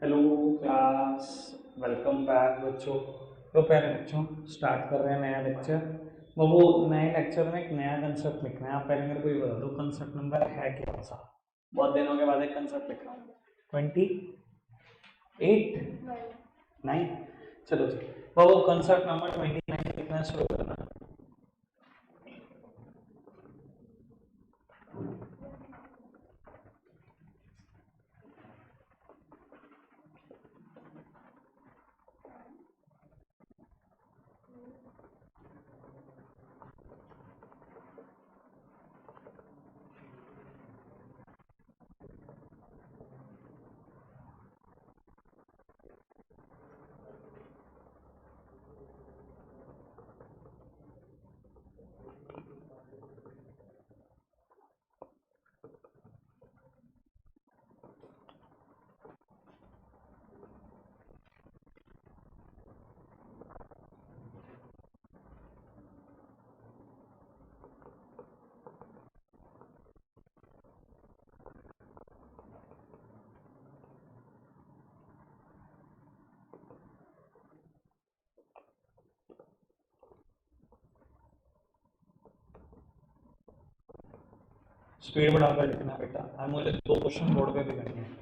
Hello class, welcome back बच्चों। तो प्यारे बच्चों, स्टार्ट कर रहे हैं नया लेक्चर। वो नए लेक्चर में एक नया कंसेप्ट लिखना है। आप पहले मेरे को ये बता दो, कंसेप्ट नंबर है कौन सा? बहुत दिनों के बाद एक कंसेप्ट लिख रहा हूँ। 28 9। चलो जी, वो कंसेप्ट नंबर 29 लिखना शुरू करना। स्पीड बढ़ाकर लिखना बेटा, और मुझे 2 क्वेश्चन बोर्ड पे भी करने हैं।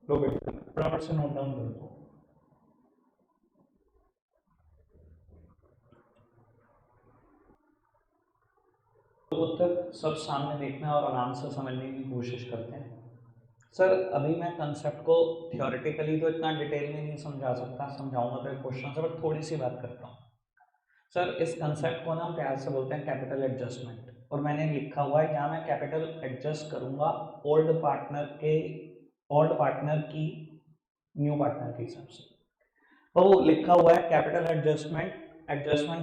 लो बेटा, फटाफट से नोट डाउन कर दो। तो उत्तर सब सामने देखना और आराम से समझने की कोशिश करते हैं। सर, अभी मैं कंसेप्ट को थियोरेटिकली तो इतना डिटेल में नहीं समझा सकता, समझाऊंगा तो एक क्वेश्चन से, बट थोड़ी सी बात करता हूँ। सर, इस कंसेप्ट को ना प्यार से बोलते हैं कैपिटल एडजस्टमेंट, और मैंने लिखा हुआ है यहाँ मैं कैपिटल एडजस्ट करूंगा ओल्ड पार्टनर की न्यू पार्टनर के हिसाब से। तो लिखा हुआ है कैपिटल एडजस्टमेंट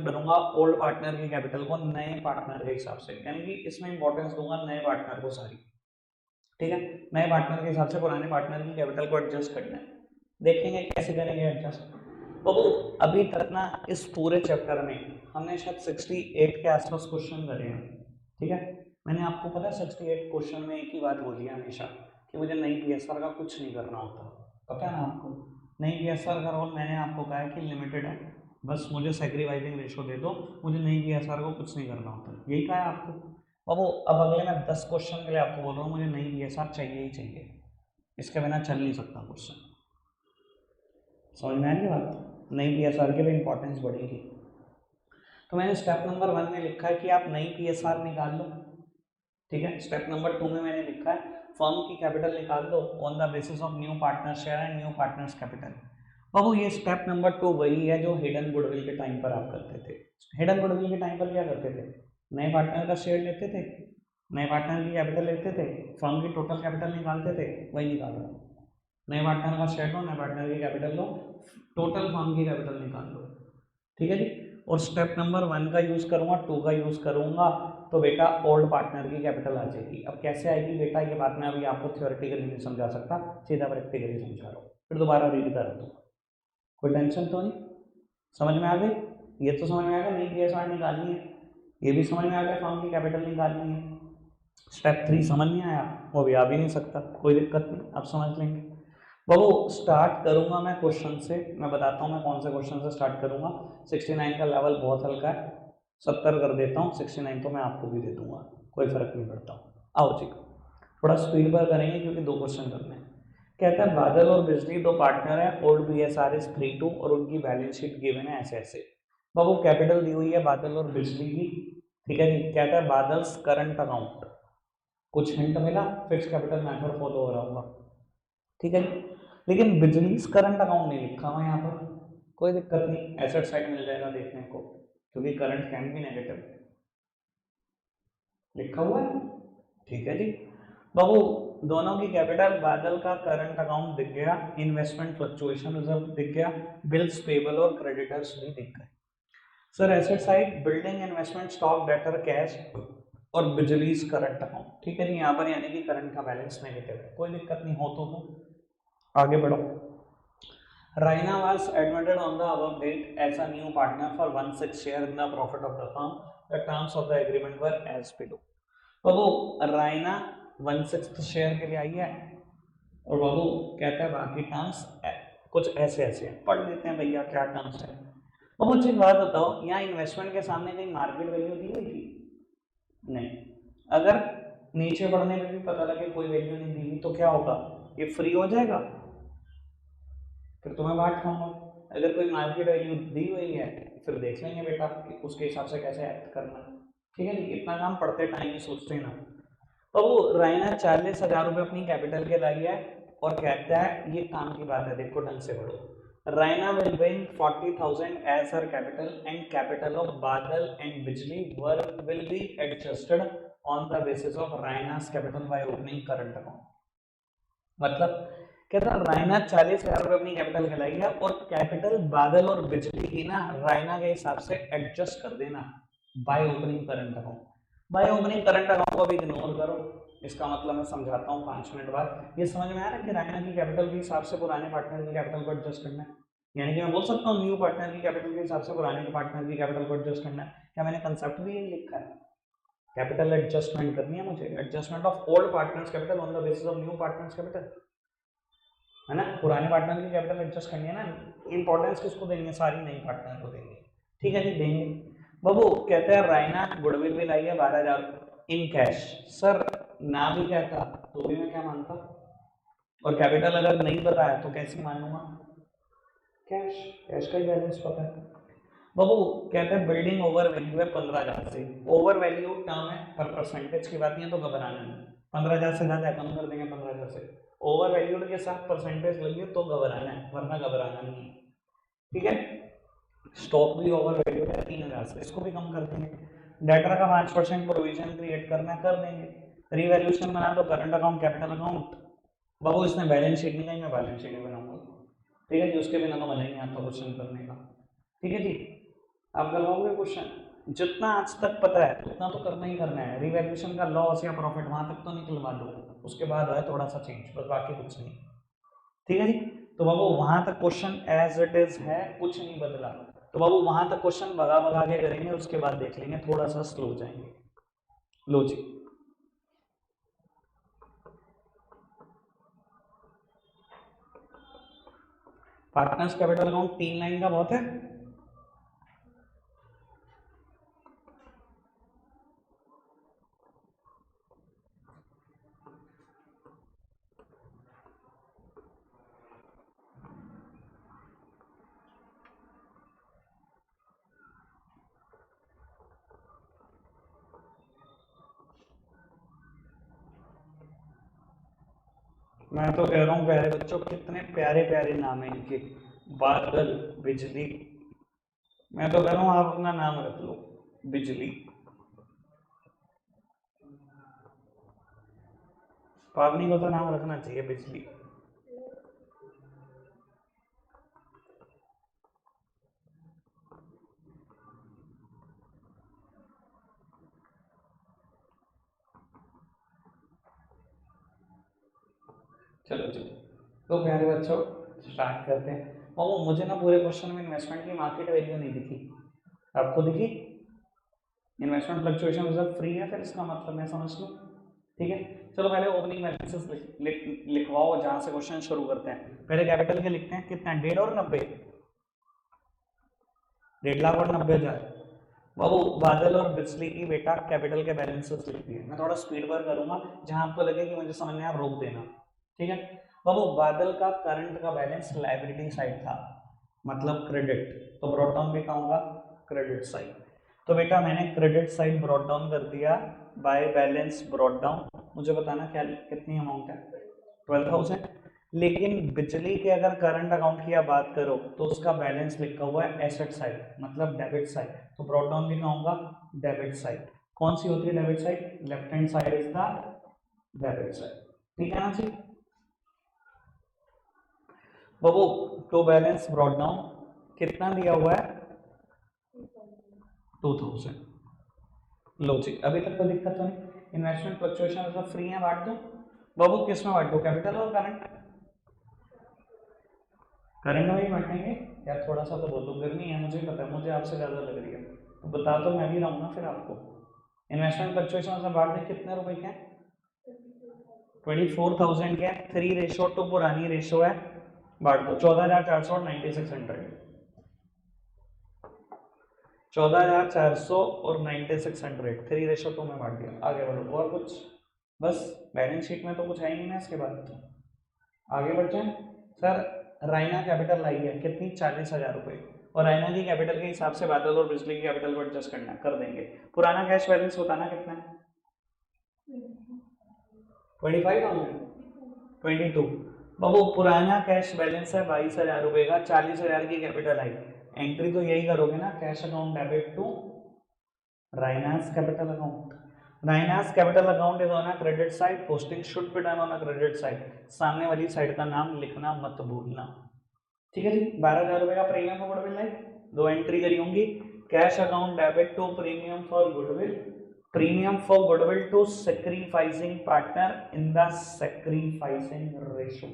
करूंगा ओल्ड पार्टनर की कैपिटल को नए पार्टनर के हिसाब से, यानी कि इसमें इंपॉर्टेंस दूंगा नए पार्टनर को सारी। ठीक है, नए पार्टनर के हिसाब से पुराने पार्टनर की कैपिटल को एडजस्ट करना है। देखेंगे कैसे करेंगे एडजस्ट। तो अभी तक ना इस पूरे चैप्टर में हमने शायद 68 के आसपास क्वेश्चन करे हैं। ठीक है, मैंने आपको पता है 68 क्वेश्चन में एक ही बात बोली है हमेशा, कि मुझे नई पीएसआर का कुछ नहीं करना होता। पता है ना आपको, नई पीएसआर का रोल मैंने आपको कहा है कि लिमिटेड है, बस मुझे सैक्रिफाइसिंग रेशो दे दो, मुझे नई पीएसआर को कुछ नहीं करना होता, यही कहा है आपको। अब अगले मैं 10 क्वेश्चन के लिए आपको बोल रहा हूँ, मुझे नई पीएसआर चाहिए ही चाहिए, इसके बिना चल नहीं सकता क्वेश्चन। समझ में आ रही बात? नई पीएसआर के लिए इंपॉर्टेंस बढ़ेगी। तो मैंने स्टेप नंबर 1 में लिखा है कि आप नई पीएसआर निकाल लो। ठीक है, स्टेप नंबर 2 में मैंने लिखा है फर्म की कैपिटल निकाल दो on the basis of new partner share and new partners capital. बाबू, ये स्टेप नंबर 2 वही है जो हिडन गुडविल के टाइम पर आप करते थे। हिडन गुडविल के टाइम पर क्या करते थे? नए पार्टनर का शेयर लेते थे, नए पार्टनर की कैपिटल लेते थे, फर्म की टोटल कैपिटल निकालते थे, वही निकाल रहा हूँ। नए पार्टनर का शेयर लो, नए पार्टनर की कैपिटल लो, टोटल फर्म की कैपिटल निकाल लो। ठीक है जी। और स्टेप नंबर 1 का यूज करूंगा, 2 का यूज करूंगा, तो बेटा ओल्ड पार्टनर की कैपिटल आ जाएगी। अब कैसे आएगी बेटा, ये बात मैं अभी आपको थियोरेटिकली नहीं समझा सकता, सीधा प्रैक्टिकली समझा रहा हूँ, फिर दोबारा रीड कर दूँ। कोई टेंशन तो नहीं? समझ में आ गई? ये तो समझ में आ गया, नई पीएसआर निकालनी है, ये भी समझ में आ गया, फर्म की कैपिटल निकालनी है। स्टेप 3 समझ नहीं आया, वो भी आ भी नहीं सकता, कोई दिक्कत नहीं, अब समझ लेंगे। बाबू, स्टार्ट करूंगा मैं क्वेश्चन से, मैं बताता हूँ मैं कौन से क्वेश्चन से स्टार्ट करूंगा। 69 का लेवल बहुत हल्का है, 70 कर देता हूँ, 69 तो मैं आपको भी दे दूंगा, कोई फर्क नहीं पड़ता। आओ जी, थोड़ा स्पीड पर करेंगे क्योंकि 2 क्वेश्चन करने हैं। कहता है बादल और बिजली 2 पार्टनर है, ओल्ड बीएसआर इज 32 और उनकी बैलेंस शीट गिवन है ऐसे ऐसे। बाबू कैपिटल दी हुई है बादल और बिजली की, ठीक है जी। कहता है बादल्स करंट अकाउंट, कुछ हिंट मिला, फिक्स कैपिटल मेथड फॉलो हो रहा होगा, ठीक है जी। लेकिन बिजली करंट अकाउंट नहीं लिखा हुआ यहाँ पर, कोई दिक्कत नहीं, एसेट साइड मिल जाएगा देखने को, क्योंकि करंट कैन भी नेगेटिव लिखा हुआ है, ठीक है जी। बाबू दोनों की कैपिटल, बादल का करंट अकाउंट दिख गया, इन्वेस्टमेंट फ्लक्चुएशन रिजर्व दिख गया, बिल्स पेबल और क्रेडिटर्स भी दिख गए। Sir asset side building, investment, stock, debtor, cash और बिजली करंट अकाउंट, ठीक है जी। यहाँ पर यानी कि करंट का बैलेंस नेगेटिव है, कोई दिक्कत नहीं हो तो आगे बढ़ो। Raina was admitted on the above date as a new partner for 1/6 share in the profit of the firm. The terms of the agreement were as below. Babu Raina 1/6 share के लिए आई है और बाबू कहता है बाकी टर्म्स कुछ ऐसे ऐसे हैं, पढ़ लेते हैं भैया क्या टर्म्स है। बाबू मुझे एक बात बताओ, यहाँ इन्वेस्टमेंट के सामने कहीं मार्केट वैल्यू दी हुई थी? नहीं। अगर नीचे बढ़ने में भी पता लगे कोई वैल्यू नहीं दी हुई तो क्या होगा, ये फ्री हो जाएगा, फिर तुम्हें बांट खाऊंगा। अगर कोई मार्केट वैल्यू दी हुई है फिर देख लेंगे बेटा कि उसके हिसाब से कैसे एक्ट करना, ठीक है। इतना काम पढ़ते टाइम ही सोचते ना। तो वो रायना 40,000 रुपये अपनी कैपिटल के लाई है और कहता है, ये काम की बात है, देखो ढंग से पढ़ो। Raina will bring 40,000 as her capital and capital of Badal and Bijli will be adjusted on the basis of Raina's capital by opening current account. मतलब कहता रायना 40,000 रुपये अपनी कैपिटल खिलाई है और कैपिटल बादल और बिजली की ना रायना के हिसाब से एडजस्ट कर देना bye opening current account. Bye opening current account को भी इग्नोर करो, इसका मतलब मैं समझाता हूँ 5 मिनट बाद। ये समझ में आ रहा है कि रायना की कैपिटल के हिसाब से पुराने पार्टनर की कैपिटल को एडजस्ट करना है, यानी कि मैं बोल सकता हूँ न्यू पार्टनर की कैपिटल के हिसाब से पुराने पार्टनर की कैपिटल को एडजस्ट करना है। क्या मैंने कंसेप्ट भी यही लिखा है, कैपिटल एडजस्टमेंट करनी है मुझे, adjustment of old partners capital on the basis of new partners capital, है ना। पुराने पार्टनर की कैपिटल एडजस्ट करनी है ना, इंपॉर्टेंस किसको देंगे, सारी नई पार्टनर को देंगे, ठीक है जी देंगे। बाबू कहते हैं रायना गुडविल भी लाई है 12,000 इन कैश। सर ना भी कहता तो भी मैं क्या मानता, और कैपिटल अगर नहीं बताया तो कैसे मानूंगा, कैश, कैश का ही बैलेंस पता है। बाबू कहते हैं बिल्डिंग ओवर वैल्यू है 15,000 से, ओवर वैल्यू टर्म है पर परसेंटेज की बात नहीं है तो घबराना नहीं, 15,000 से ज़्यादा कम कर देंगे 15,000 से, ओवर वैल्यूड के साथ परसेंटेज लगी तो घबराना है वरना घबराना नहीं, ठीक है। स्टॉक भी ओवर वैल्यूड है 3,000 से, इसको भी कम कर देंगे। डेटर का 5% प्रोविजन क्रिएट करना कर देंगे, रिवैल्यूएशन बना दो करंट अकाउंट कैपिटल अकाउंट। बाबू इसने बैलेंस शीट नहीं, मैं बैलेंस शीट भी बनाऊंगा, ठीक है जी, उसके बिना तो मजा ही नहीं आता क्वेश्चन करने का, ठीक है जी। आप करवाओगे क्वेश्चन, जितना आज तक पता है उतना तो करना ही करना है, रिवैल्यूएशन का लॉस या प्रॉफिट वहां तक तो निकलवा दो, उसके बाद है थोड़ा सा चेंज, बस बाकी कुछ नहीं, ठीक है जी। तो बाबू वहां तक क्वेश्चन एज इट इज है, कुछ नहीं बदला, तो बाबू वहां तक क्वेश्चन भगा भगा के करेंगे, उसके बाद देख लेंगे थोड़ा सा स्लो जाएंगे। लो जी, पार्टनर्स कैपिटल अकाउंट 3 लाइन का बहुत है, मैं तो कह रहा हूँ प्यारे बच्चों, कितने प्यारे प्यारे नाम है इनके, बादल, बिजली, मैं तो कह रहा हूँ आप अपना नाम रख लो बिजली, पावनी को तो नाम रखना चाहिए बिजली। चलो जी, तो प्यारे बच्चों स्टार्ट करते हैं। मामू मुझे ना पूरे क्वेश्चन में इन्वेस्टमेंट की मार्केट वैल्यू नहीं दिखी, आपको दिखी? इन्वेस्टमेंट फ्लक्चुएशन रिजर्व फ्री है, फिर इसका मतलब मैं समझ लूँ, ठीक है। चलो पहले ओपनिंग बैलेंसेस लिखवाओ, जहाँ से क्वेश्चन शुरू करते हैं। पहले कैपिटल के लिखते हैं, कितना, 1.5 और 90, 1.5 लाख और 90,000, बाबू बादल और बिजली की बेटा कैपिटल के बैलेंसेस लिख दिए। मैं थोड़ा स्पीड पर करूंगा, जहां आपको लगे कि मुझे समझ में आ रोक देना, ठीक है। बाबू बादल का करंट का बैलेंस लायबिलिटी साइड था, मतलब क्रेडिट, तो ब्रॉट डाउन भी कहूंगा क्रेडिट साइड। तो बेटा मैंने क्रेडिट साइड ब्रॉट डाउन कर दिया बाय बैलेंस ब्रॉट डाउन। मुझे बताना क्या कितनी अमाउंट है, 12,000। लेकिन बिजली के अगर करंट अकाउंट की आप बात करो तो उसका बैलेंस लिखा हुआ है एसेट साइड, मतलब डेबिट साइड, तो ब्रॉट डाउन भी कहूंगा डेबिट साइड। कौन सी होती है debit side? Left hand side is the debit side, ठीक है ना जी। बाबू टू बैलेंस ब्रॉट डाउन कितना दिया हुआ है? 2000। लो जी, अभी तक कोई दिक्कत तो नहीं। इन्वेस्टमेंट फ्लक्चुएशन मतलब फ्री है, बांट दो। बाबू किस में बांट दो, कैपिटल और करंट? करंट में ही बांटेंगे यार, थोड़ा सा तो बोलो, गर्मी है मुझे पता है, मुझे आपसे ज़्यादा लग रही है, तो बता तो मैं भी रहूँगा फिर आपको। इन्वेस्टमेंट फ्लक्चुएशन से बांट दें, कितने रुपए के हैं? 24,000 के। 3:2 पुरानी रेशो है, बांट दो 14,400 और 9600। 14,400 और 9600 3:2 में बांट दिया। आगे बढ़ो, और कुछ? बस बैलेंस शीट में तो कुछ है ही नहीं ना इसके बाद, तो आगे बढ़ जाए। सर रायना कैपिटल आई है कितनी? 40,000 रुपए, और रायना की कैपिटल के हिसाब से बादल और बिजली की कैपिटल को एडजस्ट करना कर देंगे। पुराना कैश बैलेंस बताना कितना है? 25,000, 22। बाबू पुराना कैश बैलेंस है 22,000 रुपए का, 40,000 की कैपिटल आई। एंट्री तो यही करोगे ना, cash account debit to Raina's capital account. Raina's capital account is on a credit side, posting should be done on a credit side. सामने वाली साइड का नाम लिखना मत भूलना, ठीक है जी। 12,000 रुपए का प्रीमियम फॉर गुडविल है, दो एंट्री करी होंगी। Cash account debit to premium for goodwill, premium for goodwill to sacrificing partner in the sacrificing ratio,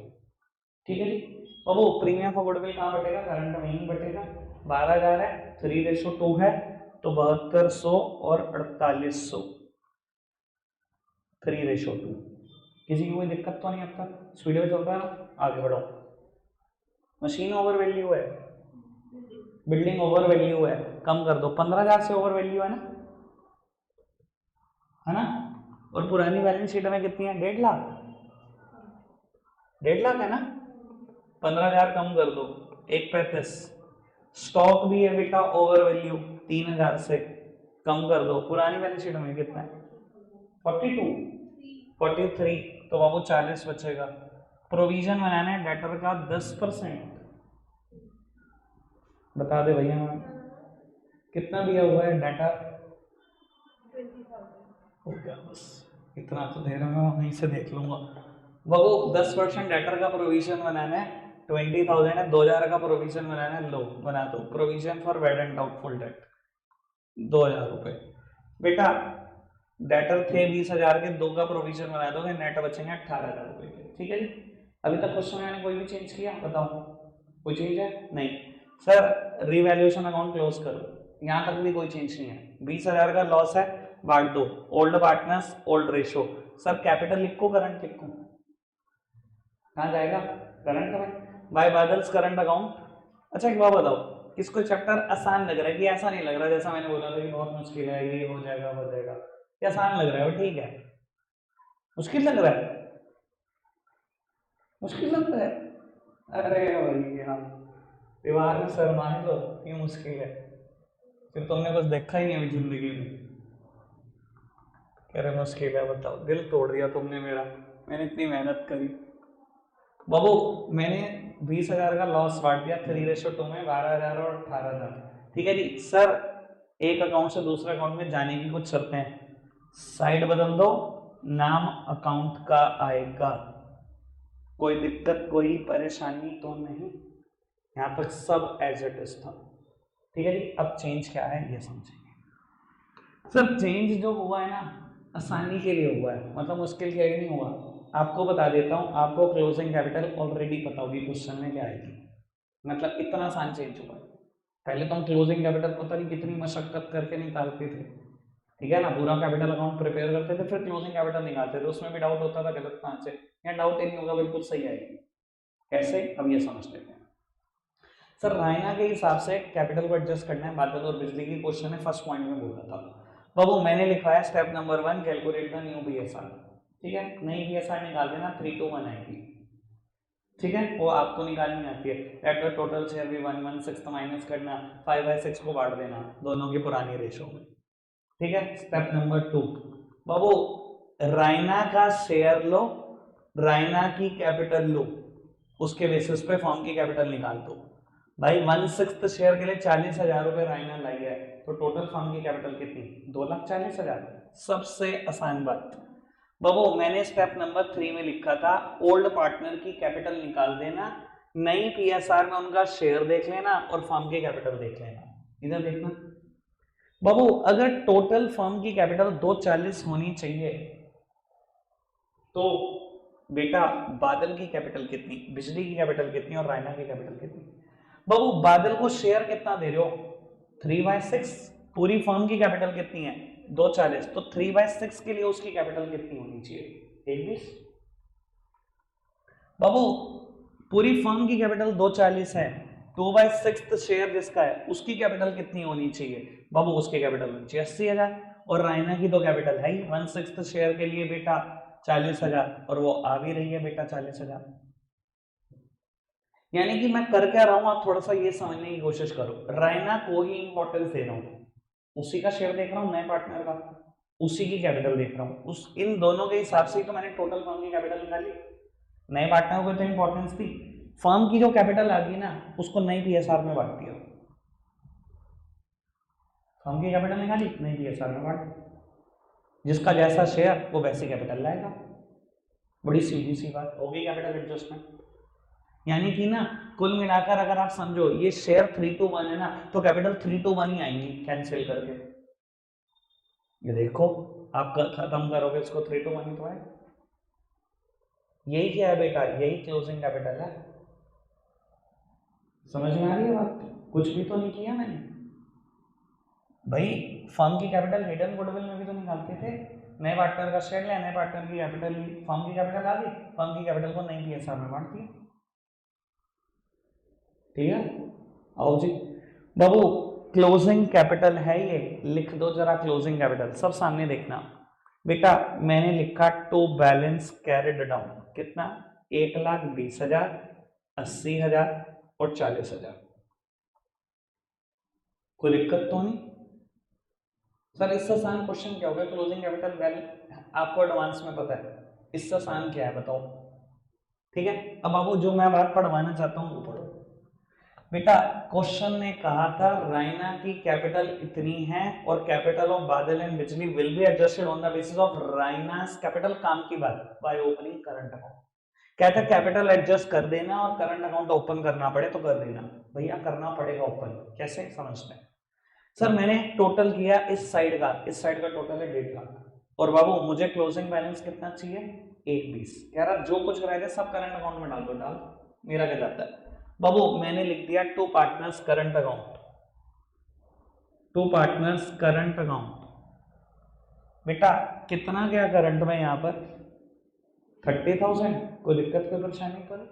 ठीक है जी। और वो प्रीमियम फॉर गुडविल कहाँ बटेगा? करंट में ही बटेगा। 12,000 है, 3:2 है, तो 7200 और 4800, 3:2। किसी की कोई दिक्कत तो नहीं अब तक? स्पीड में चल रहा है, आगे बढ़ो। मशीन ओवर वैल्यू है, बिल्डिंग ओवर वैल्यू है, कम कर दो। 15,000 से ओवर वैल्यू है ना। और पुरानी बैलेंस शीट में कितनी है? 1.5 लाख, 1.5 लाख है ना। 15,000 कम कर दो, 1.35। स्टॉक भी है बेटा ओवर वैल्यू, 3,000 से कम कर दो। पुरानी बैलेंस शीट में कितना है? 42, 43, तो बाबू 40 बचेगा। प्रोविजन बनाना है डेटर का 10%, बता दे भैया मैम कितना दिया हुआ है डाटा? हो गया बस, इतना तो दे रहा हूँ, वहीं से देख लूंगा। बाबू 10% डेटर का प्रोविजन बनाना है, 20,000 है, 2,000 का प्रोविजन बनाना है। लो बना दो, provision for bad and doubtful debt 2,000 रुपए। बेटा डेटर थे 20,000 के, दो का प्रोविजन बना दोगे, नेट बचेंगे 18,000 रुपए के, ठीक है जी। अभी तक क्वेश्चन मैंने कोई भी चेंज किया बताओ? कोई चेंज है? नहीं। सर रिवैल्यूएशन अकाउंट क्लोज करो, यहाँ तक भी कोई चेंज नहीं है। 20,000 का लॉस है, बांट दो, old partners old ratio. Sir capital लिखो करंट लिखो? कहाँ जाएगा? करंट में, बाय बादल्स करंट अकाउंट। अच्छा एक बात बताओ, किसको चैप्टर आसान लग रहा है कि ऐसा नहीं लग रहा जैसा मैंने बोला था कि बहुत मुश्किल है, ये हो जाएगा हो जाएगा, ये आसान लग रहा है? ठीक है, मुश्किल लग रहा है, मुश्किल लग रहा है। अरे भाई हम दीवार में सर मान लो, ये मुश्किल है, फिर तुमने कुछ देखा ही नहीं अभी जिंदगी में। कह रहे मुश्किल है, बताओ, दिल तोड़ दिया तुमने मेरा, मैंने इतनी मेहनत करी। बाबू मैंने 20,000 का लॉस बांट दिया 3:2 में, 12,000 और 18,000, ठीक है जी। सर एक अकाउंट से दूसरे अकाउंट में जाने की कुछ शर्तें हैं, साइड बदल दो, नाम अकाउंट का आएगा, कोई दिक्कत कोई परेशानी तो नहीं? यहाँ तक सब एज इट इज था, ठीक है जी। अब चेंज क्या है ये समझेंगे। सर चेंज जो हुआ है ना, आसानी के लिए हुआ है, मतलब मुश्किल के लिए नहीं हुआ। आपको बता देता हूँ, आपको क्लोजिंग कैपिटल ऑलरेडी पता होगी क्वेश्चन में क्या आएगी, मतलब इतना आसान चेंज हुआ है। पहले तो हम क्लोजिंग कैपिटल पता नहीं कितनी मशक्कत करके निकालते थे, ठीक है ना, पूरा कैपिटल अकाउंट प्रिपेयर करते थे, फिर क्लोजिंग कैपिटल निकालते थे, उसमें भी डाउट होता था गलत कहाँ से। यहाँ डाउट ही नहीं होगा, बिल्कुल सही आएगी। कैसे? अब ये समझ लेते हैं। सर रायना के हिसाब से कैपिटल को एडजस्ट करना है, बादल और बिजली की क्वेश्चन है, फर्स्ट पॉइंट में बोला था बाबू। मैंने लिखा है step number 1 calculate the new BSR. ठीक है, नई बीएसआर निकाल देना 321 आएगी। ठीक है, वो आपको निकालनी आती है। लेट द टोटल शेयर भी 1/6 माइनस करना, 5/6 को बांट देना दोनों की पुरानी रेशो में। ठीक है, स्टेप नंबर 2 बाबू रायना का शेयर लो, रायना की कैपिटल लो, उसके बेसिस पे फॉर्म की कैपिटल निकाल दो। भाई 1/6 शेयर के लिए 40,000 रुपए रायना लाई है, तो टोटल फॉर्म की कैपिटल कितनी? 2,40,000। सबसे आसान बात बाबू, मैंने स्टेप नंबर 3 में लिखा था ओल्ड पार्टनर की कैपिटल निकाल देना, नई पीएसआर में उनका शेयर देख लेना और फर्म की कैपिटल देख लेना। इधर देखना बाबू, अगर टोटल फर्म की कैपिटल 240 होनी चाहिए तो बेटा बादल की कैपिटल कितनी, बिजली की कैपिटल कितनी और रायना की कैपिटल कितनी? बाबू बादल को शेयर कितना दे रहे हो? 3/6। पूरी फर्म की कैपिटल कितनी है? 240। तो 3/6 के लिए उसकी कैपिटल कितनी होनी चाहिए? 21। बाबू पूरी फर्म की कैपिटल 240 है, 2/6 शेयर जिसका है उसकी कैपिटल कितनी होनी चाहिए? बाबू उसकी कैपिटल होनी चाहिए 80,000। और रायना की तो कैपिटल है ही 1/6 शेयर के लिए बेटा 40,000, और वो आ भी रही है बेटा 40,000। यानी कि मैं कर क्या रहा हूं, आप थोड़ा सा ये समझने की कोशिश करो। रायना को ही इंपॉर्टेंस दे रहा हूं, उसी का शेयर देख रहा हूं, नए पार्टनर का, उसी की कैपिटल देख रहा हूं, उस इन दोनों के हिसाब से तो मैंने टोटल फर्म की कैपिटल निकाली। नए पार्टनर को तो इंपॉर्टेंस थी, फर्म की जो कैपिटल आ गई ना उसको नई पीएसआर में बांट दिया। फर्म की कैपिटल निकाली, नई पीएसआर में बांट, जिसका जैसा शेयर वो वैसी कैपिटल लाएगा। बड़ी सीधी सी बात होगी कैपिटल एडजस्टमेंट। यानी कि ना कुल मिलाकर अगर आप समझो ये शेयर 3:1 है ना, तो कैपिटल 3:1 ही आएंगी कैंसिल करके। ये देखो आप खत्म करोगे इसको 3:1 ही तो है। यही क्या है बेटा, यही क्लोजिंग कैपिटल है। समझ में आ रही है बात? कुछ भी तो नहीं किया मैंने भाई। फर्म की कैपिटल हिडन गुडविल में भी तो निकालते थे। नए पार्टनर का शेयर लिया, नए पार्टनर की कैपिटल ली, फर्म की कैपिटल आ गई, फर्म की कैपिटल को नई पीएसआर में बांट दिया। ठीक है, आओ जी बाबू, क्लोजिंग कैपिटल है ये, लिख दो जरा क्लोजिंग कैपिटल, सब सामने देखना बेटा। मैंने लिखा टू बैलेंस कैरिड डाउन, कितना? 1,20,000, 80,000 और 40,000। कोई दिक्कत तो नहीं? सर इससे आसान क्वेश्चन क्या होगा? क्लोजिंग कैपिटल वैल्यू आपको एडवांस में पता है, इससे आसान क्या है बताओ? ठीक है, अब बाबू जो मैं बात पढ़वाना चाहता हूँ वो पढ़ो बेटा। क्वेश्चन ने कहा था रायना की कैपिटल इतनी है और capital of Badal and Bijli will be adjusted on the basis of Raina's capital, काम की बात, बाय ओपनिंग करंट अकाउंट। कहता है कैपिटल एडजस्ट कर देना और करंट अकाउंट ओपन करना पड़े तो कर देना। भैया करना पड़ेगा ओपन, कैसे समझते हैं? सर मैंने टोटल किया इस साइड का, इस साइड का टोटल है 1.5 लाख, और बाबू मुझे क्लोजिंग बैलेंस कितना चाहिए? 1,20। कह रहा जो कुछ रह गया सब करंट अकाउंट में डाल दो। डाल, मेरा क्या जाता है बाबू? मैंने लिख दिया to partners current account, to partners current account. बेटा कितना गया करंट में यहाँ पर? 30,000। कोई दिक्कत कोई परेशानी तो नहीं?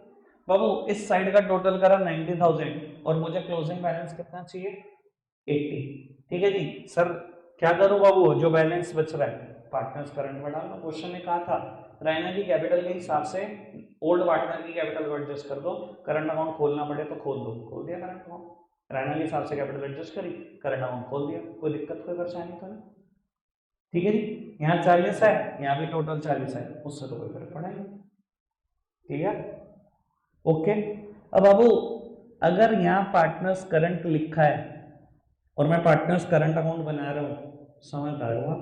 बाबू इस साइड का टोटल करा 90,000 और मुझे क्लोजिंग बैलेंस कितना चाहिए? 80। ठीक है जी सर, क्या करूं बाबू? जो बैलेंस बच रहा है पार्टनर्स करंट में डालना। क्वेश्चन ने कहा था रायना की कैपिटल के हिसाब से ओल्ड पार्टनर की कैपिटल को एडजस्ट कर दो, करंट अकाउंट खोलना पड़े तो खोल दो। खोल दिया करंट अकाउंट, रायना के हिसाब से कैपिटल एडजस्ट करी, करंट अकाउंट खोल दिया। कोई दिक्कत कोई परेशानी तो नहीं? ठीक है जी, यहाँ 40 है, यहाँ भी टोटल 40 है, उससे तो कोई फर्क पड़ा नहीं। ठीक है, ओके। अब बाबू अगर यहाँ पार्टनर्स करंट लिखा है और मैं पार्टनर्स करंट अकाउंट बना रहा हूँ, समझदार हुआ,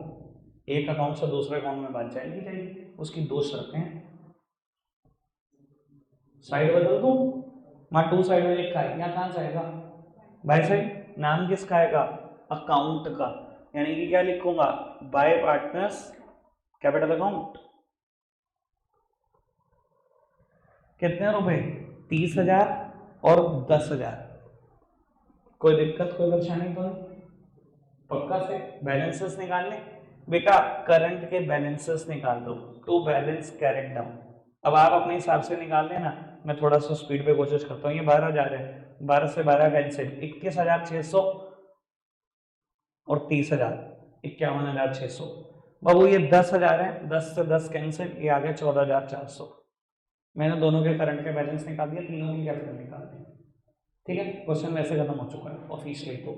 एक अकाउंट से दूसरे अकाउंट में बात जाएगी, उसकी दो शर्तें हैं। साइड बदल दूं, मैं टू साइड में लिखा है, यहाँ कहाँ जाएगा बाय साइड? नाम किसका आएगा? अकाउंट का, यानी कि क्या लिखूंगा? Bye partners capital account. कितने रुपए? 30,000 और 10,000। कोई दिक्कत कोई परेशानी तो नहीं? पक्का से बैलेंसेस निकालने बेटा, करंट के बैलेंसेस निकाल दो, टू बैलेंस कैरिड डाउन। अब आप अपने हिसाब से निकाल लेना, मैं थोड़ा सा स्पीड पे कोशिश करता हूँ। ये 12 जा रहे हैं 12 से 12 कैंसिल, 21,600 और 30,000, 51,600। बाबू ये 10,000 है, 10 से 10 कैंसिल, ये आ गया 14,400। मैंने दोनों के करंट के बैलेंस निकाल दिया, तीनों की कैपिटल निकाल दी। ठीक है, क्वेश्चन वैसे खत्म हो चुका है ऑफिशियली। तो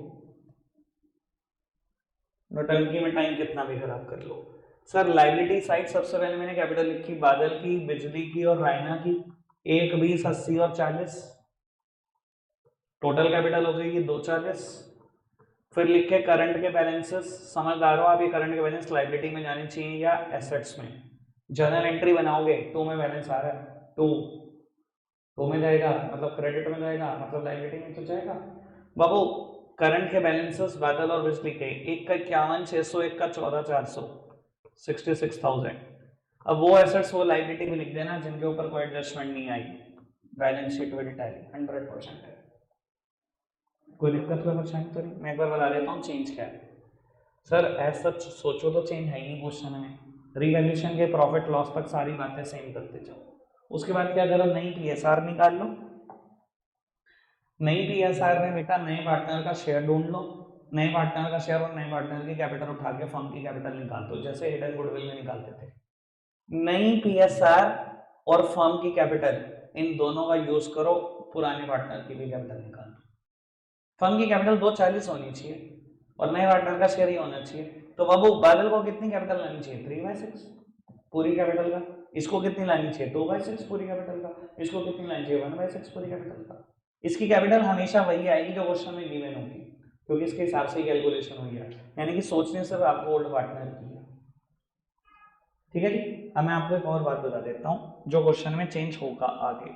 नोटंकी में टाइम कितना भी खराब कर लो। सर लाइबिलिटी साइड सबसे पहले मैंने कैपिटल लिखी बादल की, बिजली की और रायना की, 1, 20, 80 और 40। टोटल कैपिटल हो गई ये 240। फिर लिखे करंट के बैलेंसेस, समझदार हो आप, ये करंट के बैलेंस लाइबिलिटी में जाने चाहिए या एसेट्स में। जर्नल एंट्री बनाओगे 2 में बैलेंस आ रहा है, 2 में जाएगा मतलब क्रेडिट में जाएगा, मतलब लाइबिलिटी में तो जाएगा। बाबू करंट के बैलेंसेस बादल और बिजली के, एक का 51,600, एक का 14,400, 66,000। अब वो एसेट्स वो लाइबिलिटी में लिख देना जिनके ऊपर कोई एडजस्टमेंट नहीं आई, बैलेंस शीट विल टैली 100% है। कोई दिक्कत का परेशानी तो नहीं? मैं एक बार बता देता हूँ चेंज क्या है। सर एज सच सोचो तो चेंज है ही नहीं क्वेश्चन में, रिवैल्यूएशन के प्रॉफिट लॉस तक सारी बातें सेम करते जाओ। उसके बाद क्या करो, नई पीएसआर निकाल लो। नई पीएसआर में बेटा नए पार्टनर का शेयर ढूंढ लो, नए पार्टनर का शेयर और नए पार्टनर की कैपिटल उठा के फर्म की कैपिटल निकाल दो, जैसे हिडन गुडविल में निकालते थे। नई पीएसआर और फर्म की कैपिटल, इन दोनों का यूज करो, पुराने पार्टनर की भी कैपिटल निकाल दो। फर्म की कैपिटल 240 होनी चाहिए और नए पार्टनर का शेयर ही होना चाहिए। तो बाबू बादल को कितनी कैपिटल लानी चाहिए, 3/6 पूरी कैपिटल का। इसको कितनी लानी चाहिए, 2/6 पूरी कैपिटल का। इसको कितनी लानी चाहिए, 1/6 पूरी कैपिटल का। इसकी कैपिटल हमेशा वही आएगी जो क्वेश्चन में गिवन होगी, क्योंकि इसके हिसाब से कैलकुलेशन हुई है, यानी कि सोचने से आपको ओल्ड पार्टनर की है। ठीक है जी। अब मैं आपको एक और बात बता देता हूं जो क्वेश्चन में चेंज होगा आगे।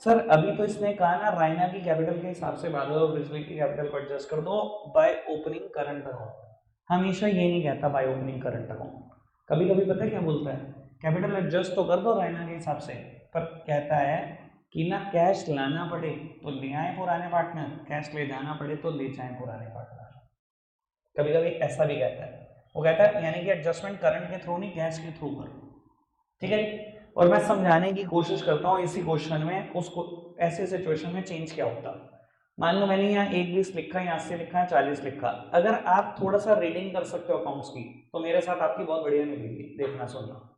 सर अभी तो इसने कहा ना रायना की कैपिटल के हिसाब से बादल और बिजली की कैपिटल को एडजस्ट कर दो बाय ओपनिंग करंट अकाउंट। हमेशा ये नहीं कहता बाय ओपनिंग करंट अकाउंट, कभी कभी पता है क्या बोलता है, कैपिटल एडजस्ट तो कर दो रायना के हिसाब से, पर कहता है कि ना कैश लाना पड़े तो ले आए पुराने पार्टनर, कैश ले जाना पड़े तो ले जाए पुराने पार्टनर। कभी कभी ऐसा भी कहता है, वो कहता है यानी कि एडजस्टमेंट करंट के थ्रू नहीं कैश के थ्रू करो। ठीक है, और मैं समझाने की कोशिश करता हूँ इसी क्वेश्चन में उसको ऐसे सिचुएशन में चेंज क्या होता। मान लो मैंने यहाँ 1/20 लिखा है, यहाँ से लिखा है 40 लिखा। अगर आप थोड़ा सा रीडिंग कर सकते हो अकाउंट्स की तो मेरे साथ आपकी बहुत बढ़िया मिलेगी, देखना सुनना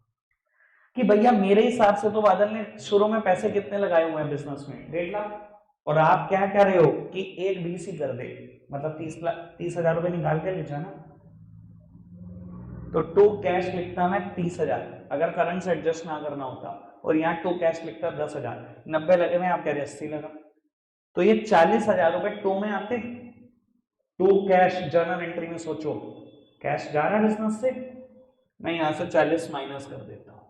कि भैया मेरे हिसाब से तो बादल ने शुरू में पैसे कितने लगाए हुए हैं बिजनेस में, 1.5 लाख, और आप क्या कह रहे हो कि 1/20 ही कर दे, मतलब 30,000 रुपए निकाल के ले जाना। तो टू कैश लिखता मैं 30,000 अगर करंट से एडजस्ट ना करना होता, और यहाँ टू कैश लिखता 10,000, 90 लगे में आप कह रहे 80 लगा, तो ये 40,000 रुपए टू में आते। टू कैश जर्नल एंट्री में सोचो, कैश जा रहा है बिजनेस से, मैं यहाँ से 40 माइनस कर देता हूँ,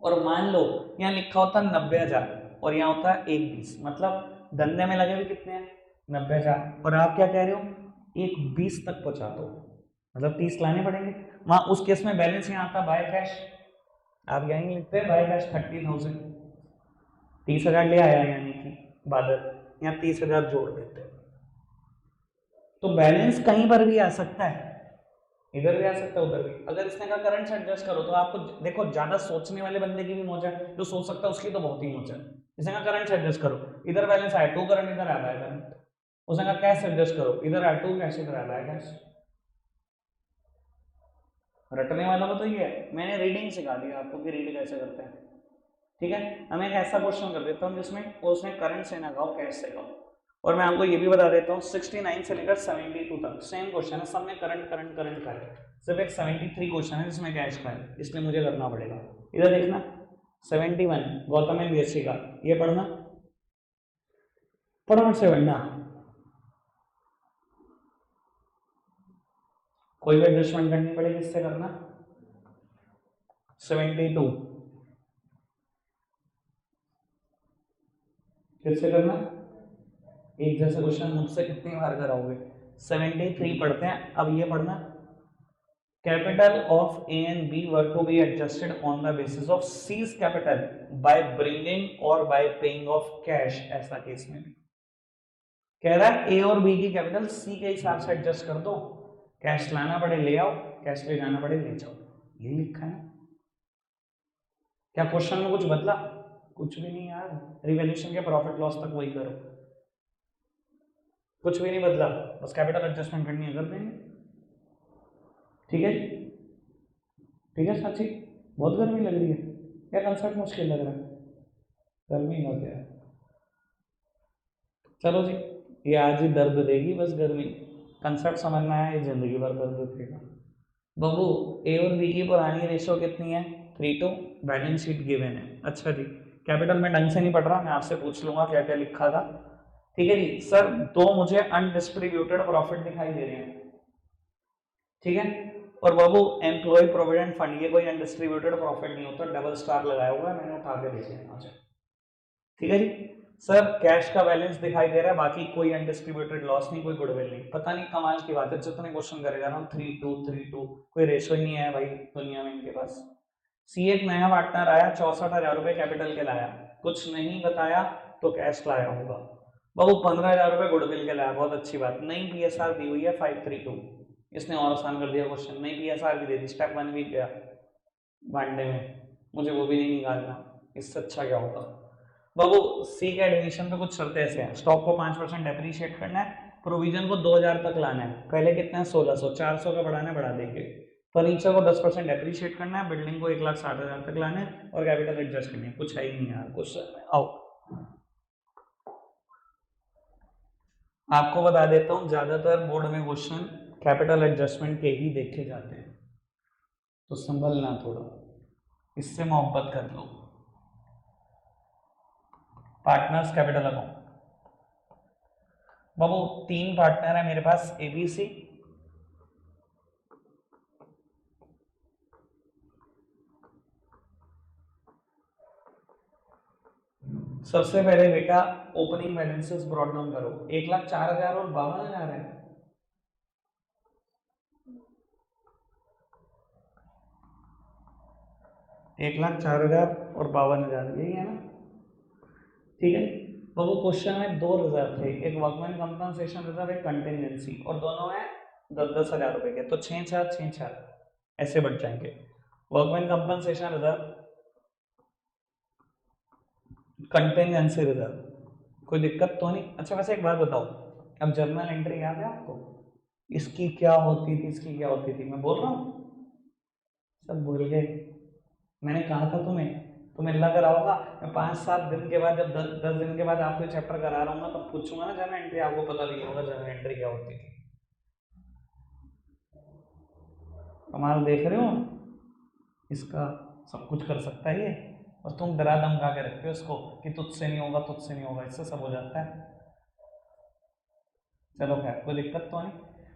और मान लो यहाँ लिखा होता 90,000 और यहाँ होता है 1/20, मतलब धंधे में लगे हुए कितने हैं 90,000, और आप क्या कह रहे हो 1/20 तक पहुंचा दो, मतलब 30 लाने पड़ेंगे। वहां उस केस में बैलेंस यहाँ आता बाय कैश, आप यहीं लिखते हैं बाय कैश 30,000, 30,000 ले आया यानी कि बादल, यहाँ 30,000 जोड़ देते हैं। तो बैलेंस कहीं पर भी आ सकता है, इधर भी आ सकता है उधर भी। अगर इसने कहा करंट से एडजस्ट करो तो आपको देखो ज्यादा सोचने वाले बंदे की भी मौज है, जो सोच सकता है उसकी तो बहुत ही मौज है। इसने कहा करंट से एडजस्ट करो, इधर बैलेंस आया 2 करंट, इधर आ रहा है करंट। उसने कहा कैश से एडजस्ट करो, इधर आया 2 कैश, इधर आ रहा है कैश। रटने वाला तो ये है, मैंने रीडिंग सिखा दी आपको कि रीड कैसे करते हैं। ठीक है, हमें एक ऐसा क्वेश्चन कर देता हूँ जिसमें उसने करंट से ना गाओ कैश से गाओ, और मैं आपको ये भी बता देता हूँ 69 से लेकर 72 तक सेम क्वेश्चन है, सब में करंट करंट करंट का है, सिर्फ एक 73 क्वेश्चन है जिसमें कैश का है, इसलिए मुझे करना पड़ेगा। इधर देखना 71 गौतम एंड बीएससी का, ये पढ़ना, फटाफट से पढ़ना, कोई भी एडजस्टमेंट करनी पड़ेगी इससे करना। 72 किससे करना, एक जैसे क्वेश्चन मुझसे कितनी बार कराओगे। 73 पढ़ते हैं, अब ये पढ़ना, capital of A and B were to be adjusted on the basis of C's capital by bringing और बाय पेइंग ऑफ कैश। ऐसा केस में भी कह रहा है ए और बी की कैपिटल सी के हिसाब से एडजस्ट कर दो, कैश लाना पड़े ले आओ, कैश ले जाना पड़े ले जाओ, ये लिखा है। क्या क्वेश्चन में कुछ बदला, कुछ भी नहीं यार, रिवैल्यूएशन के प्रॉफिट लॉस तक वही करो। कुछ भी नहीं बदला, बस कैपिटल एडजस्टमेंट करनी है, कर देंगे। ठीक है, ठीक है साची, बहुत गर्मी लग रही है या कंसेप्ट मुश्किल लग रहा है? गर्मी का क्या है, चलो जी, ये आज ही दर्द देगी बस गर्मी, कंसेप्ट समझना है, ये जिंदगी भर दर्द देगा। बबू ए और बी की पुरानी रेशो कितनी है? 3:2, बैलेंस शीट गिवन है। अच्छा जी, कैपिटल में ढंग से नहीं पढ़ रहा, मैं आपसे पूछ लूंगा क्या क्या लिखा था। ठीक है जी सर, दो मुझे अनडिस्ट्रीब्यूटेड प्रॉफिट दिखाई दे रहे हैं, ठीक है, और बाबू एम्प्लॉय प्रोविडेंट फंड, ये कोई अनडिस्ट्रीब्यूटेड प्रॉफिट नहीं होता, डबल स्टार लगाया हुआ है मैंने, उठा के देखे यहाँ से। ठीक है जी सर, कैश का बैलेंस दिखाई दे रहा है, बाकी कोई अनडिस्ट्रीब्यूटेड लॉस नहीं, कोई गुडविल नहीं। पता नहीं कमाल की बात है, जितने क्वेश्चन करेगा ना 3:2 कोई रेशो ही नहीं है भाई दुनिया में इनके पास। सी एक नया पार्टनर आया, 64,000 रुपए कैपिटल के लाया, कुछ नहीं बताया तो कैश लाया होगा। बाबू 15,000 रुपए गुडविल के लाया, बहुत अच्छी बात। नई पीएसआर दी हुई है 532, इसने और आसान कर दिया क्वेश्चन, नई पीएसआर भी दे दी, स्टेप 1 भी गया बांटने में, मुझे वो भी नहीं निकालना, इससे अच्छा क्या होगा। बाबू सी के एडमिशन पे कुछ शर्तें ऐसे हैं, स्टॉक को 5% डेप्रीशिएट करना है, प्रोविजन को 2,000 तक लाना है, पहले कितना है 1600, 400 का बढ़ाना है बढ़ा देंगे, फर्नीचर को 10% डेप्रीशिएट करना है, बिल्डिंग को 1,60,000 तक लाना है, और कैपिटल एडजस्ट करनी है। कुछ है ही नहीं यार क्वेश्चन, आओ आपको बता देता हूँ, ज्यादातर बोर्ड में क्वेश्चन कैपिटल एडजस्टमेंट के ही देखे जाते हैं, तो संभलना थोड़ा, इससे मोहब्बत कर लो। पार्टनर्स कैपिटल अकाउंट, बाबू 3 पार्टनर है मेरे पास, एबीसी, सबसे पहले बेटा ओपनिंग बैलेंसेस ब्रॉट डाउन करो, 1,04,000 और 52,000 है, 1,04,000 और 52,000, यही है ना? ठीक है, तो वो क्वेश्चन में 2 रिजर्व थे, एक वर्कमैन कंपनसेशन रिजर्व, एक कंटिजेंसी, और दोनों है 10,000 रुपए के, तो 6,4 ऐसे बढ़ जाएंगे। Workman compensation reserve, contingency reserve, कोई दिक्कत तो नहीं? अच्छा वैसे एक बात बताओ, अब जर्नल एंट्री याद है आपको, इसकी क्या होती थी, इसकी क्या होती थी, मैं बोल रहा हूँ सब भूल गए। मैंने कहा था तुम्हें लग रहा होगा, मैं 5-7 दिन के बाद, जब 10 दिन के बाद आपको चैप्टर करा रहा हूँ, तब पूछूंगा ना जर्नल एंट्री, आपको पता नहीं होगा जर्नल एंट्री क्या होती थी। कमाल देख रहे हो, इसका सब कुछ कर सकता है ये, और तुम डरा धमका के रखते हो इसको कि तुझसे नहीं होगा, तुझसे नहीं होगा, इससे सब हो जाता है। चलो खैर, कोई दिक्कत तो नहीं।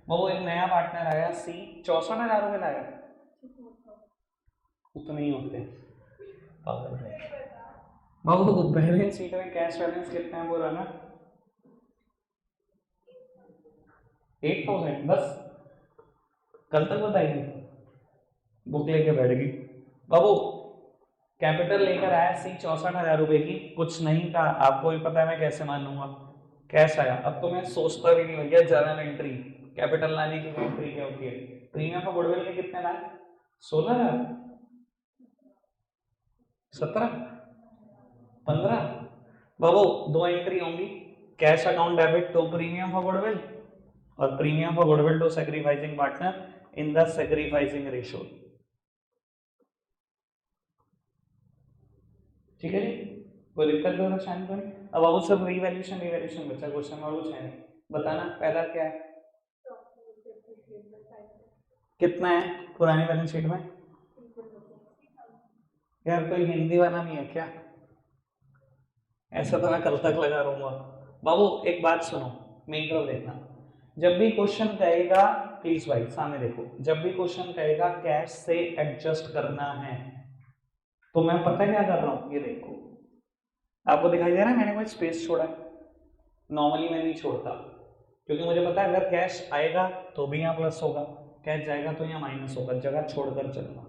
वो एक नया पार्टनर आया सी, 64,000 रुपये लाया, उतने ही होते हैं पागल है। बाबू बैलेंस शीट में कैश बैलेंस कितना है पूरा ना? 8,000, बस कल तक बताएगी, बुक लेके बैठ गई। बाबू कैपिटल लेकर आया सी 64,000 रुपए की, कुछ नहीं कहा, आपको भी पता है मैं कैसे मानूंगा, कैश आया। अब तो मैं सोचता भी नहीं भैया जर्नल एंट्री, कैपिटल लाने की एंट्री क्या होती है। प्रीमियम फॉर गुडविल के कितने लाए? 16,000, 17, 15। बाबू 2 एंट्री होंगी, cash account debit to premium for goodwill, और premium for goodwill to sacrificing partner in the sacrificing ratio. ठीक है जी, कोई दिक्कत तो शायद तो नहीं। अब आपको सिर्फ रिवैल्यूएशन बचा, क्वेश्चन और कुछ है नहीं, बताना पहला क्या है, कितना है पुरानी बैलेंस शीट में? यार कोई हिंदी वाला नहीं है क्या? ऐसा तो मैं कल तक लगा रहूंगा। बाबू एक बात सुनो, मेरी तरफ देखना, जब भी क्वेश्चन कहेगा, प्लीज भाई सामने देखो, जब भी क्वेश्चन कहेगा कैश से एडजस्ट करना है, तो मैं पता क्या कर रहा हूं, ये देखो आपको दिखाई दे रहा है, मैंने कोई स्पेस छोड़ा है, नॉर्मली मैं नहीं छोड़ता, क्योंकि मुझे पता है अगर कैश आएगा तो भी यहाँ प्लस होगा, कैश जाएगा तो यहाँ माइनस होगा, जगह छोड़कर चलना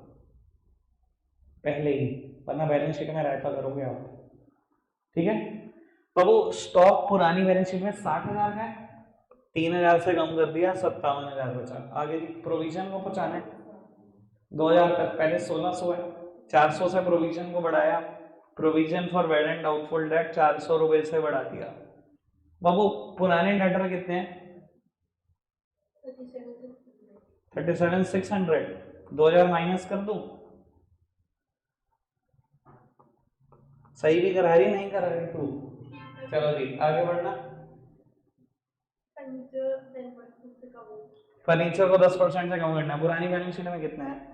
पहले ही, वरना बैलेंस शीट में रायता करोगे आप। ठीक है, तो वो स्टॉक पुरानी बैलेंस शीट में 60,000 है, 3,000 से कम कर दिया, 57,000 बचा। आगे जी प्रोविजन को पहुंचाना है 2,000 तक, पहले 1,600 है, 400 से प्रोविजन को बढ़ाया, provision for bad and doubtful debt 400 रुपए से बढ़ा दिया, बाबू पुराने डेटर कितने हैं? 37,600। 2,000 माइनस कर दूं? सही भी करा रही नहीं करा रही तू? चलो जी आगे बढ़ना। फर्नीचर को 10% से कम करना है। पुरानी बैलेंस शीट में कितना है?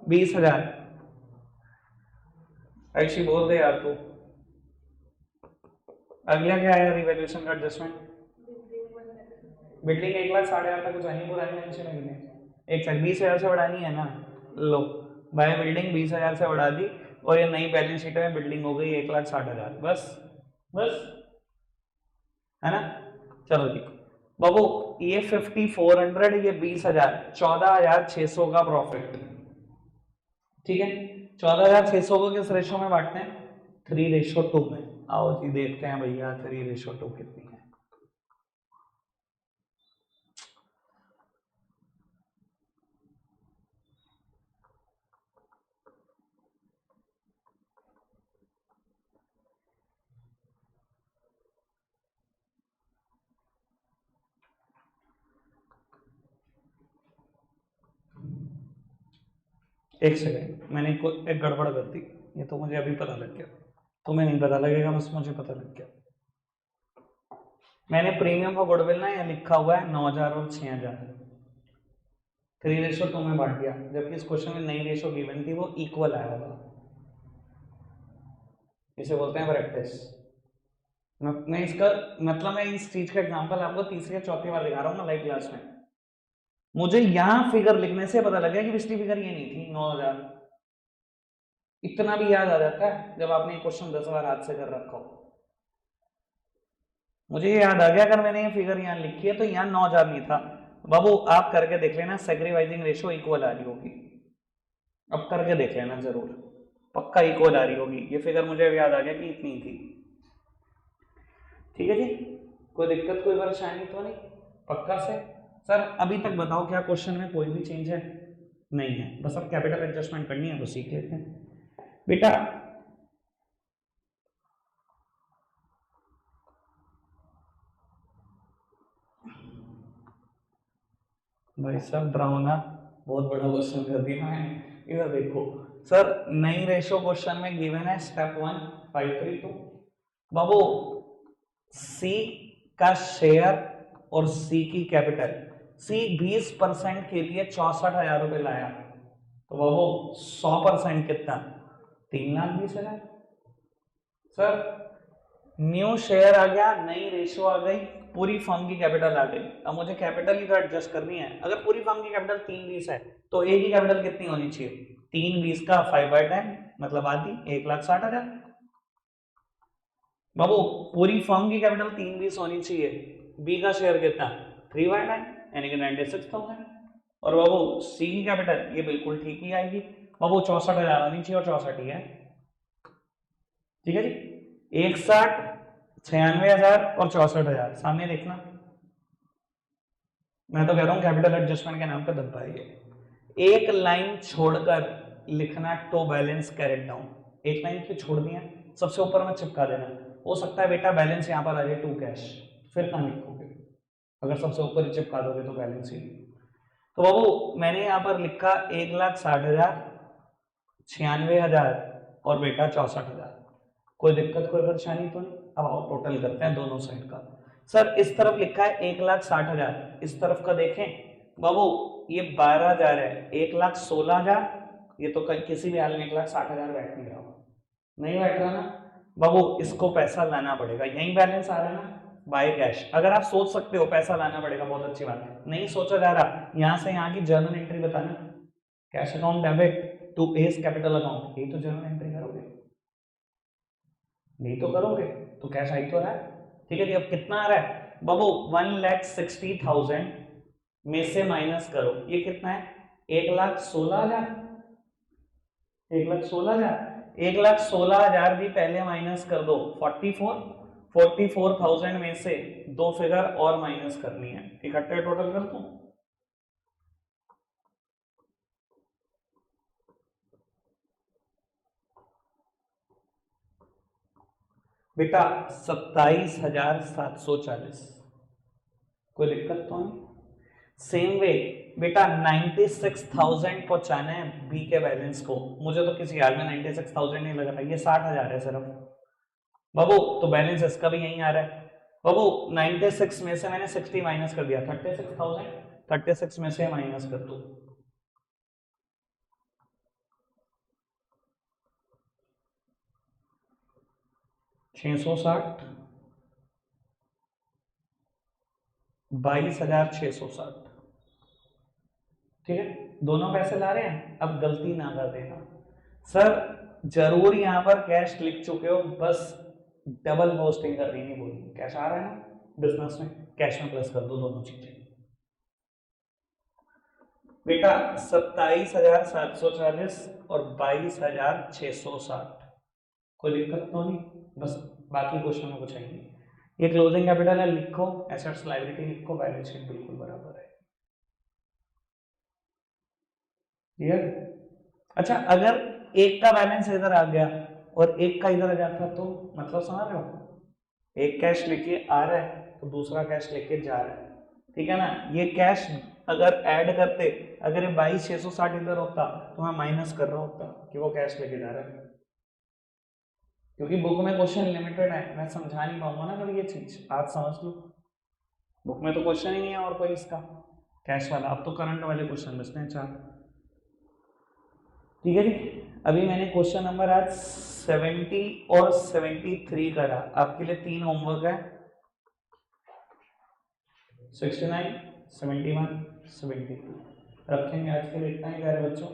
20,000। ऐसी बोल दे यार तू। अगला क्या है रिवैल्यूएशन का एडजस्टमेंट? बिल्डिंग 1,60,000 तक जानी पुरानी बैलेंस शीट में कितने? एक सेकंड 20,000 से बढ़ानी है ना? लो भाई बिल्डिंग 20,000 से बढ़ा दी और ये नई बैलेंस शीट में बिल्डिंग हो गई 1,60,000। बस बस है ना? चलो जी बाबू ये 5,400 ये 20,000 14,600 का प्रॉफिट। ठीक है 14,600 को किस रेशो में बांटते हैं? 3:2 में। आओ जी देखते हैं भैया 3:2 कितनी है। एक सेकेंड मैंने एक गड़बड़ कर दी। ये तो मुझे अभी पता लग गया। तुम्हें नहीं पता लगेगा बस मुझे पता लग गया। मैंने प्रीमियम का गुडविल ना यहाँ लिखा हुआ है 9,000 और 6,000 3:2 में बांट दिया जबकि इस क्वेश्चन में नई रेशो गिवन थी वो इक्वल आया होगा। इसे बोलते हैं प्रैक्टिस। मैं इसका मतलब मैं इस चीज का एग्जांपल आपको तीसरी या चौथी बार दिखा रहा हूँ ना लाइव क्लास में। मुझे यहाँ फिगर लिखने से पता लगा कि पिछली फिगर ये नहीं थी 9,000। इतना भी याद आ जाता है जब आपने क्वेश्चन 10 बार हाथ से कर रखा हो। मुझे ये याद आ गया अगर मैंने ये फिगर यहाँ लिखी है तो यहाँ 9,000 नहीं था। बाबू आप करके देख लेना सैक्रिफाइसिंग रेशो इक्वल आ रही होगी। अब करके देख लेना जरूर पक्का इक्वल आ रही होगी। ये फिगर मुझे याद आ गया कि इतनी थी। ठीक है जी कोई दिक्कत कोई परेशानी तो नहीं? पक्का से? सर अभी तक बताओ क्या क्वेश्चन में कोई भी चेंज है? नहीं है बस अब कैपिटल एडजस्टमेंट करनी है तो सीख लेते हैं बेटा। भाई साहब ड्राउना बहुत बड़ा क्वेश्चन कर दिया है। इधर देखो सर नई रेशो क्वेश्चन में गिवन है स्टेप 1 532। बाबू सी का शेयर और सी की कैपिटल। सी 20% के लिए 64,000 रुपए लाया तो बाबू 100% कितना? 3,20,000। सर न्यू शेयर आ गया नई रेशो आ गई पूरी फर्म की कैपिटल आ गई। अब मुझे कैपिटल ही तो एडजस्ट करनी है। अगर पूरी फर्म की कैपिटल 320 है तो ए की कैपिटल कितनी होनी चाहिए? 320 का 5/10 मतलब आधी 1,60,000। बाबू पूरी फर्म की कैपिटल 320 होनी चाहिए। बी का शेयर कितना? 3/9 यानी कि 96,000। और बाबू सी की कैपिटल ये बिल्कुल ठीक ही आएगी। बाबू 64,000 आनी चाहिए और 64 ही है। ठीक है जी 61 96,000 और 64,000 सामने देखना। मैं तो कह रहा हूं कैपिटल एडजस्टमेंट के नाम पे दब पाएगी। एक लाइन छोड़कर लिखना टू बैलेंस कैरेट डाउन। एक लाइन पे छोड़ दिया सबसे ऊपर में चिपका देना। हो सकता है बेटा बैलेंस यहाँ पर आ जाए टू कैश फिर कहाँ लिखोगे? अगर सबसे ऊपर ही चिपका दोगे तो बैलेंस ही नहीं। तो बाबू मैंने यहाँ पर लिखा 1,60,000 96,000 और बेटा 64,000। कोई दिक्कत कोई परेशानी तो नहीं? अब आओ टोटल करते हैं दोनों साइड का। सर इस तरफ लिखा है 1,60,000 इस तरफ का देखें बाबू ये 12,000 है 1,16,000। ये तो किसी भी हाल में 1,60,000 बैठ नहीं रहा नहीं बैठ रहा ना? बाबू इसको पैसा लाना पड़ेगा यही बैलेंस आ रहा है ना बाय कैश। अगर आप सोच सकते हो पैसा लाना पड़ेगा बहुत अच्छी बात है। नहीं सोचा जा रहा यहां से यहाँ की जर्नल एंट्री बताना cash account debit to S capital account यही तो जर्नल एंट्री करोगे। नहीं तो करोगे तो कैश आई तो रहा है। ठीक है जी अब कितना आ रहा है बाबू 1,60,000 में से माइनस करो ये कितना है? 1,16,000। 1,16,000 1,16,000 भी पहले माइनस कर दो 44,000 में से दो फिगर और माइनस करनी है इकट्ठे टोटल कर दूं? बेटा 27,740, कोई दिक्कत तो नहीं। सेम वे बेटा 96,000 पहुंचाना है बी के बैलेंस को, मुझे तो किसी हाल में 96,000 नहीं लग रहा, ये 60,000 है सिर्फ बाबू, तो बैलेंस इसका भी यहीं आ रहा है बाबू। 96 में से मैंने 60 माइनस कर दिया, 36,000, 36 में से माइनस कर दो, 660, 22,660, ठीक है, दोनों पैसे ला रहे हैं। अब गलती ना कर देना सर, जरूर यहां पर कैश लिख चुके हो, बस डबल पोस्टिंग करनी नहीं बोली, कैश आ रहा है ना बिजनेस में, कैश में प्लस कर दो दोनों चीजें। बेटा 27,740 और 22,660, कोई दिक्कत तो नहीं, बस बाकी क्वेश्चन में कुछ है नहीं। ये क्लोजिंग कैपिटल है, लिखो, एसेट्स लायबिलिटी लिखो, बैलेंस शीट बिल्कुल बराबर है, क्लियर। अच्छा, अगर एक का बैलेंस इधर आ गया और एक का इधर आ जाता तो मतलब समझ रहे हो, एक कैश लेके आ रहा है तो दूसरा कैश लेके जा रहा है, ठीक है ना। ये कैश अगर ऐड करते, अगर ये 22,660 इधर होता तो मैं माइनस कर रहा होता कि वो कैश लेके जा रहा है, क्योंकि बुक में क्वेश्चन लिमिटेड है, मैं समझा नहीं पाऊंगा ना कभी ये चीज, आप समझ लो, बुक में तो क्वेश्चन ही नहीं है और कोई इसका कैश वाला। अब तो करंट वाले क्वेश्चन बचते हैं 4, ठीक है जी। अभी मैंने क्वेश्चन नंबर आज 70 और 73 करा, आपके लिए 3 होमवर्क है, 69, 71, 72 रखेंगे आज के लिए, इतना ही प्यारे बच्चों।